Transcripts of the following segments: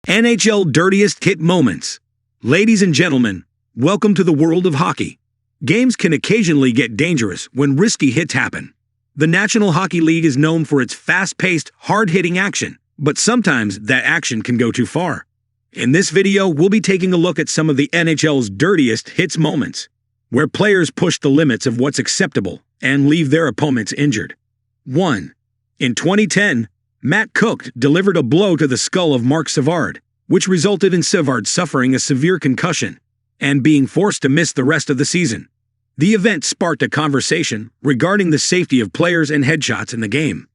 NHL dirtiest hit moments. Ladies and gentlemen, welcome to the world of hockey. Games can occasionally get dangerous when risky hits happen. The National Hockey League is known for its fast-paced, hard-hitting action, but sometimes that action can go too far. In this video, we'll be taking a look at some of the NHL's dirtiest hits moments, where players push the limits of what's acceptable and leave their opponents injured. 1. In 2010, Matt Cooke delivered a blow to the skull of Marc Savard, which resulted in Savard suffering a severe concussion and being forced to miss the rest of the season. The event sparked a conversation regarding the safety of players and headshots in the game.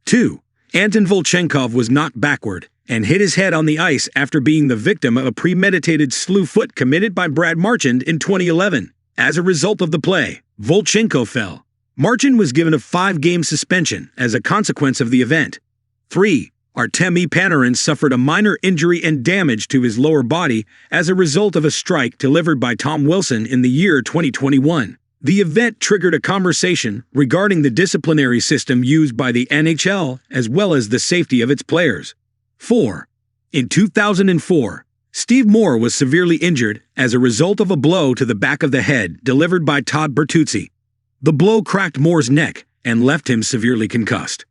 2. Anton Volchenkov was knocked backward and hit his head on the ice after being the victim of a premeditated slew foot committed by Brad Marchand in 2011. As a result of the play, Volchenkov fell. Marchand was given a 5-game suspension as a consequence of the event. 3. Artemi Panarin suffered a minor injury and damage to his lower body as a result of a strike delivered by Tom Wilson in the year 2021. The event triggered a conversation regarding the disciplinary system used by the NHL as well as the safety of its players. 4. In 2004, Steve Moore was severely injured as a result of a blow to the back of the head delivered by Todd Bertuzzi. The blow cracked Moore's neck and left him severely concussed.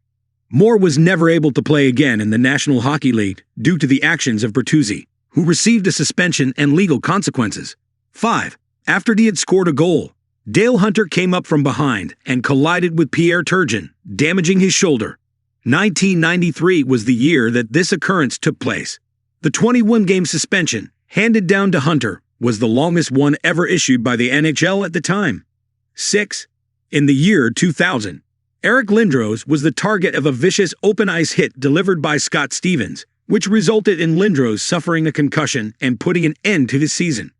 Moore was never able to play again in the National Hockey League due to the actions of Bertuzzi, who received a suspension and legal consequences. 5. After he had scored a goal, Dale Hunter came up from behind and collided with Pierre Turgeon, damaging his shoulder. 1993 was the year that this occurrence took place. The 21-game suspension, handed down to Hunter, was the longest one ever issued by the NHL at the time. 6. In the year 2000, Eric Lindros was the target of a vicious open-ice hit delivered by Scott Stevens, which resulted in Lindros suffering a concussion and putting an end to his season.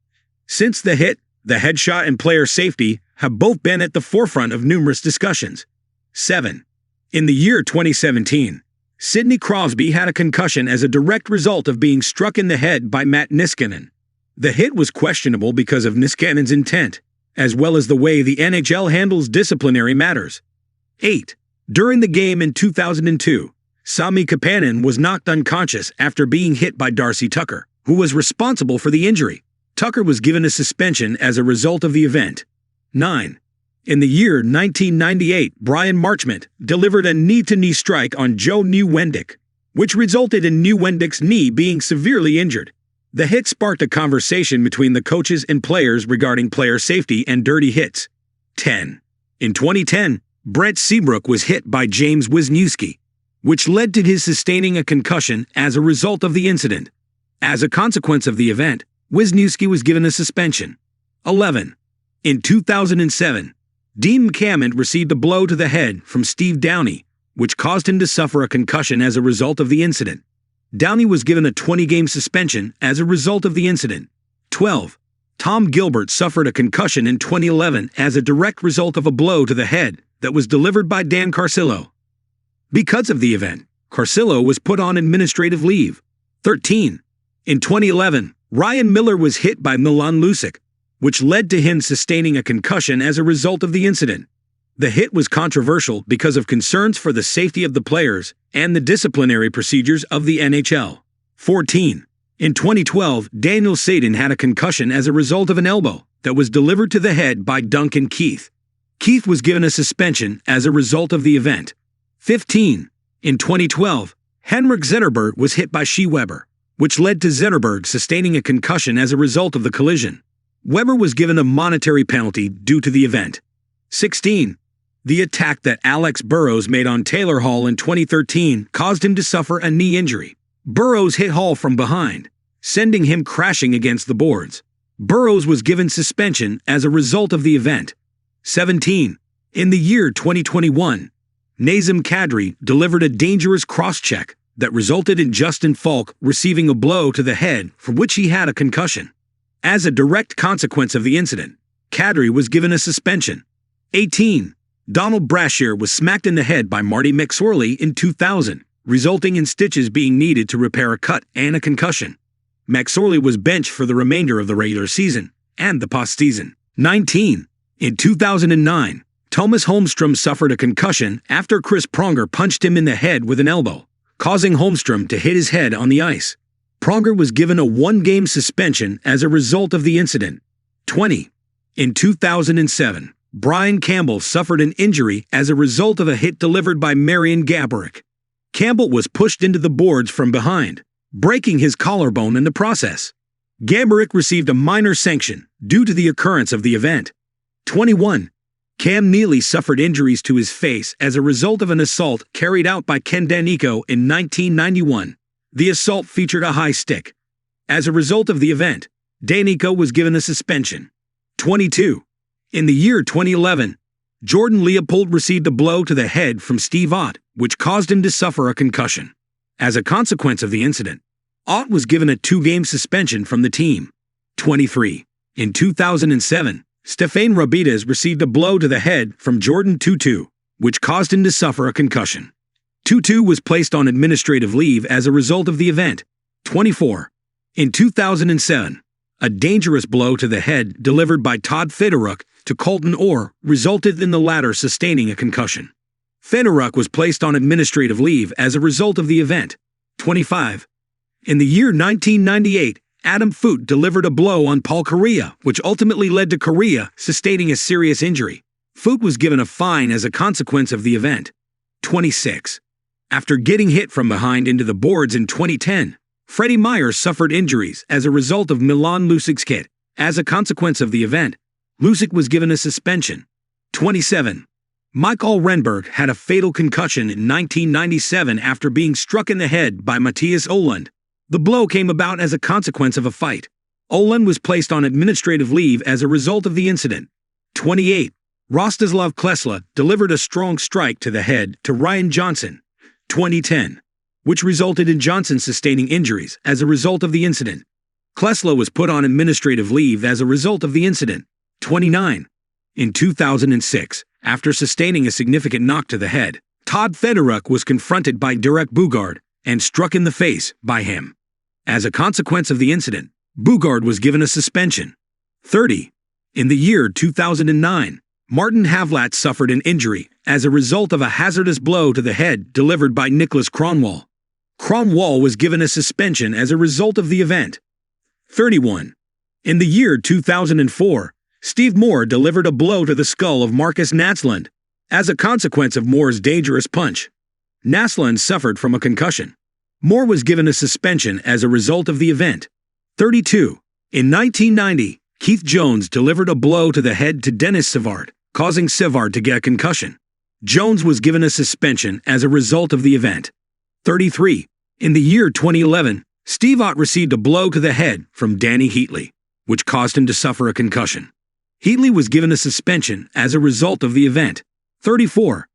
Since the hit, the headshot and player safety have both been at the forefront of numerous discussions. 7. In the year 2017, Sidney Crosby had a concussion as a direct result of being struck in the head by Matt Niskanen. The hit was questionable because of Niskanen's intent, as well as the way the NHL handles disciplinary matters. 8. During the game in 2002, Sami Kapanen was knocked unconscious after being hit by Darcy Tucker, who was responsible for the injury. Tucker was given a suspension as a result of the event. 9. In the year 1998, Brian Marchment delivered a knee-to-knee strike on Joe Nieuwendyk, which resulted in Nieuwendyk's knee being severely injured. The hit sparked a conversation between the coaches and players regarding player safety and dirty hits. 10. In 2010, Brent Seabrook was hit by James Wisniewski, which led to his sustaining a concussion as a result of the incident. As a consequence of the event, Wisniewski was given a suspension. 11. In 2007, Dean McCammond received a blow to the head from Steve Downey, which caused him to suffer a concussion as a result of the incident. Downey was given a 20-game suspension as a result of the incident. 12. Tom Gilbert suffered a concussion in 2011 as a direct result of a blow to the head that was delivered by Dan Carcillo. Because of the event, Carcillo was put on administrative leave. 13. In 2011, Ryan Miller was hit by Milan Lucic, which led to him sustaining a concussion as a result of the incident. The hit was controversial because of concerns for the safety of the players and the disciplinary procedures of the NHL. 14. In 2012, Daniel Sadin had a concussion as a result of an elbow that was delivered to the head by Duncan Keith. Keith was given a suspension as a result of the event. 15. In 2012, Henrik Zetterberg was hit by Shea Weber, which led to Zetterberg sustaining a concussion as a result of the collision. Weber was given a monetary penalty due to the event. 16. The attack that Alex Burrows made on Taylor Hall in 2013 caused him to suffer a knee injury. Burrows hit Hall from behind, sending him crashing against the boards. Burrows was given suspension as a result of the event. 17. In the year 2021, Nazem Kadri delivered a dangerous cross-check that resulted in Justin Falk receiving a blow to the head from which he had a concussion. As a direct consequence of the incident, Kadri was given a suspension. 18. Donald Brashear was smacked in the head by Marty McSorley in 2000, resulting in stitches being needed to repair a cut and a concussion. McSorley was benched for the remainder of the regular season and the postseason. 19. In 2009, Thomas Holmstrom suffered a concussion after Chris Pronger punched him in the head with an elbow, causing Holmstrom to hit his head on the ice. Pronger was given a one-game suspension as a result of the incident. 20. In 2007, Brian Campbell suffered an injury as a result of a hit delivered by Marian Gaborik. Campbell was pushed into the boards from behind, breaking his collarbone in the process. Gaborik received a minor sanction due to the occurrence of the event. 21. Cam Neely suffered injuries to his face as a result of an assault carried out by Ken Danico in 1991. The assault featured a high stick. As a result of the event, Danico was given a suspension. 22. In the year 2011, Jordan Leopold received a blow to the head from Steve Ott, which caused him to suffer a concussion. As a consequence of the incident, Ott was given a 2-game suspension from the team. 23. In 2007, Stefan Rabides received a blow to the head from Jordan Tutu, which caused him to suffer a concussion. Tutu was placed on administrative leave as a result of the event. 24. In 2007, a dangerous blow to the head delivered by Todd Fedoruk to Colton Orr resulted in the latter sustaining a concussion. Fedoruk was placed on administrative leave as a result of the event. 25. In the year 1998, Adam Foote delivered a blow on Paul Kariya, which ultimately led to Kariya sustaining a serious injury. Foote was given a fine as a consequence of the event. 26. After getting hit from behind into the boards in 2010, Freddie Myers suffered injuries as a result of Milan Lucic's hit. As a consequence of the event, Lucic was given a suspension. 27. Michael Renberg had a fatal concussion in 1997 after being struck in the head by Matthias Ohlund. The blow came about as a consequence of a fight. Ohlund was placed on administrative leave as a result of the incident. 28. Rostislav Klesla delivered a strong strike to the head to Ryan Johnson, 2010, which resulted in Johnson sustaining injuries as a result of the incident. Klesla was put on administrative leave as a result of the incident. 29. In 2006, after sustaining a significant knock to the head, Todd Fedoruk was confronted by Derek Bugard and struck in the face by him. As a consequence of the incident, Bugard was given a suspension. 30. In the year 2009, Martin Havlat suffered an injury as a result of a hazardous blow to the head delivered by Nicholas Kronwall. Kronwall was given a suspension as a result of the event. 31. In the year 2004, Steve Moore delivered a blow to the skull of Marcus Naslund. As a consequence of Moore's dangerous punch, Naslund suffered from a concussion. Moore was given a suspension as a result of the event. 32. In 1990, Keith Jones delivered a blow to the head to Denis Savard, causing Savard to get a concussion. Jones was given a suspension as a result of the event. 33. In the year 2011, Steve Ott received a blow to the head from Danny Heatley, which caused him to suffer a concussion. Heatley was given a suspension as a result of the event. 34.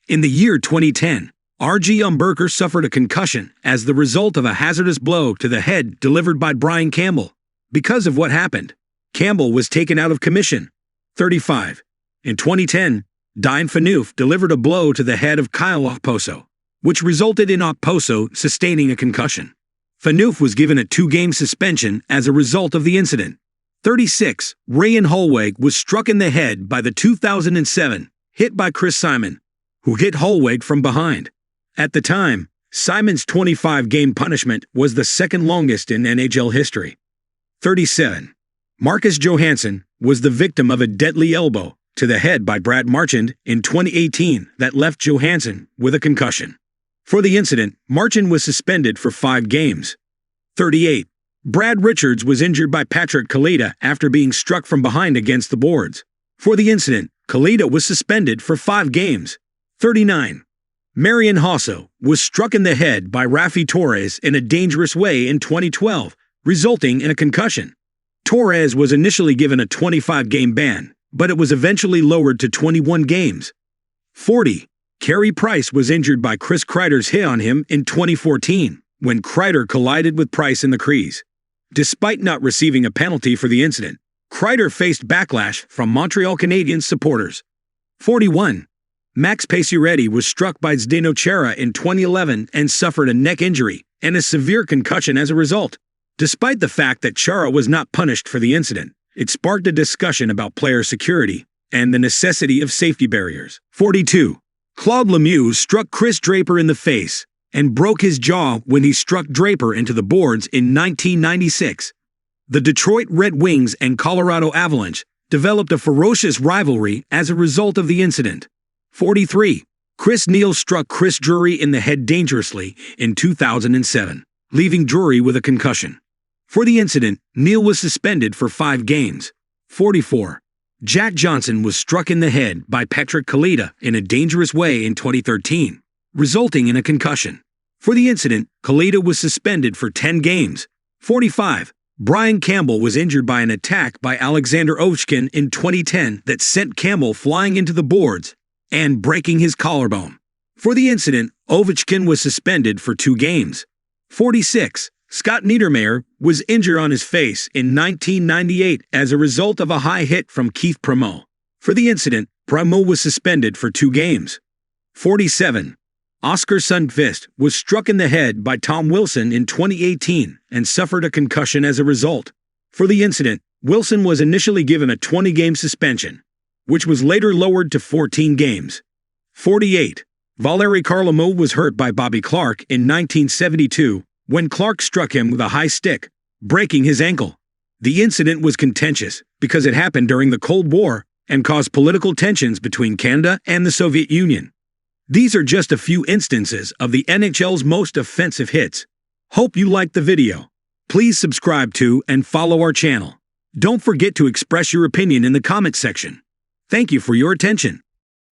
In the year 2010, R.G. Umberker suffered a concussion as the result of a hazardous blow to the head delivered by Brian Campbell. Because of what happened, Campbell was taken out of commission. 35. In 2010, Diane Phaneuf delivered a blow to the head of Kyle Okposo, which resulted in Okposo sustaining a concussion. Phaneuf was given a 2-game suspension as a result of the incident. 36. Ryan Holweg was struck in the head by the 2007 hit by Chris Simon, who hit Holweg from behind. At the time, Simon's 25-game punishment was the second longest in NHL history. 37. Marcus Johansson was the victim of a deadly elbow to the head by Brad Marchand in 2018 that left Johansson with a concussion. For the incident, Marchand was suspended for 5 games. 38. Brad Richards was injured by Patrick Kalita after being struck from behind against the boards. For the incident, Kalita was suspended for 5 games. 39. Marian Hosso was struck in the head by Rafi Torres in a dangerous way in 2012, resulting in a concussion. Torres was initially given a 25-game ban, but it was eventually lowered to 21 games. 40. Carey Price was injured by Chris Kreider's hit on him in 2014, when Kreider collided with Price in the crease. Despite not receiving a penalty for the incident, Kreider faced backlash from Montreal Canadiens supporters. 41. Max Pacioretty was struck by Zdeno Chara in 2011 and suffered a neck injury and a severe concussion as a result. Despite the fact that Chara was not punished for the incident, it sparked a discussion about player security and the necessity of safety barriers. 42. Claude Lemieux struck Chris Draper in the face, and broke his jaw when he struck Draper into the boards in 1996. The Detroit Red Wings and Colorado Avalanche developed a ferocious rivalry as a result of the incident. 43. Chris Neil struck Chris Drury in the head dangerously in 2007, leaving Drury with a concussion. For the incident, Neil was suspended for 5 games. 44. Jack Johnson was struck in the head by Patrick Kalita in a dangerous way in 2013, resulting in a concussion. For the incident, Kalita was suspended for 10 games. 45. Brian Campbell was injured by an attack by Alexander Ovechkin in 2010 that sent Campbell flying into the boards and breaking his collarbone. For the incident, Ovechkin was suspended for 2 games. 46. Scott Niedermayer was injured on his face in 1998 as a result of a high hit from Keith Primeau. For the incident, Primeau was suspended for 2 games. 47. Oscar Sundqvist was struck in the head by Tom Wilson in 2018 and suffered a concussion as a result. For the incident, Wilson was initially given a 20-game suspension, which was later lowered to 14 games. 48. Valeri Kharlamov was hurt by Bobby Clarke in 1972 when Clarke struck him with a high stick, breaking his ankle. The incident was contentious because it happened during the Cold War and caused political tensions between Canada and the Soviet Union. These are just a few instances of the NHL's most offensive hits. Hope you liked the video. Please subscribe to and follow our channel. Don't forget to express your opinion in the comment section. Thank you for your attention.